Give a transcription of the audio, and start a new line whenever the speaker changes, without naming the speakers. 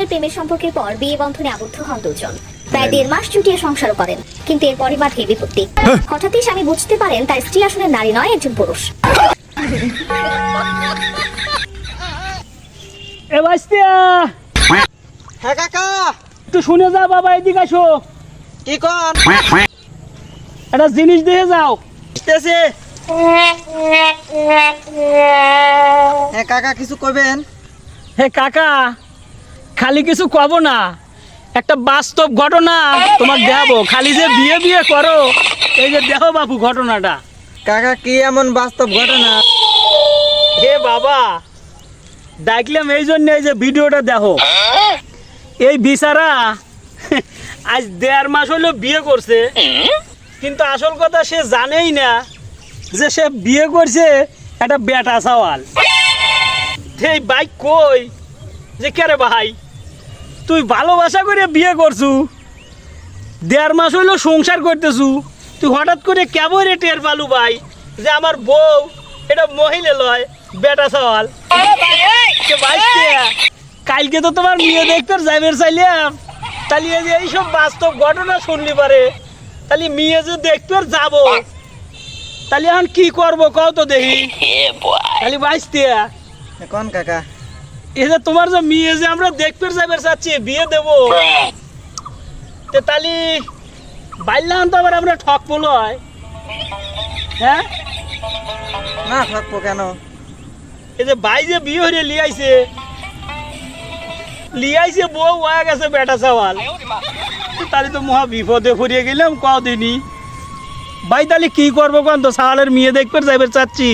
বছরের প্রেমের সম্পর্কের পর বিয়ে বন্ধনে আবদ্ধ হন দুজন। প্রায় 1.5 মাস চুটিয়ে সংসার করেন, কিন্তু এরপরই বাধে বিপত্তি। হঠাৎই স্বামী বুঝতে পারেন তার স্ত্রী আসলে নারী নয়, একজন পুরুষ।
এ বাস্তিয়া,
হ্যাঁ কাকা,
একটু শুনে যা বাবা, এদিকে আসো।
কি কন?
একটা জিনিস দিয়ে যাও।
আসতেছে। হ্যাঁ কাকা, কিছু কইবেন?
হে কাকা, খালি কিছু কব না, একটা বাস্তব ঘটনা তোমার দেখাবো। খালি যে বিয়ে বিয়ে করো, এই যে দেখো বাবু ঘটনাটা।
কাকা, কি এমন বাস্তব ঘটনা?
হে বাবা, দেখলাম এই জন্য এই যে ভিডিওটা দেখো। এই বিচারা আজ 1.5 মাস হলো বিয়ে করছে, কিন্তু আসল কথা সে জানেই না যে সে বিয়ে করছে একটা বেটা সওয়াল। এই ভাই কই যে কে রে ভাই, তুই ভালোবাসা করে বিয়ে করছু, 1.5 মাস হইলো সংসার করতেছু, তুই হঠাৎ করে কেমন রে টের পালু ভাই যে আমার বউ এটা মহিলা লয়, বেটা সওয়াল? কালকে তো তোমার মেয়ে দেখতে যাইবার চাইলাম, তাহলে এই যে এইসব বাস্তব ঘটনা শুনলি পারে, তাহলে মেয়ে যে দেখতে যাবো, তাহলে এখন কি করবো কও তো দেখি। তাহলে বাইসতে
কোন কাকা?
এই যে তোমার যে মেয়ে যে আমরা দেখতে যাইবার চাচ্ছি, বিয়ে দেবো, তাহলে বাইলাম তো আবার আমরা ঠকবো লয়। হ্যাঁ
না থাকবো কেন?
এই যে ভাই যে বিয়ে হয়ে লিয়াইছে বউ হয়ে গেছে বেটা সওয়াল, তাহলে তো মহা বিপদে পড়িয়ে গেলাম কদিনই। ভাই তাহলে কি করবো কোন তো, সওয়ালের মেয়ে দেখতে যাইবার চাচ্ছি।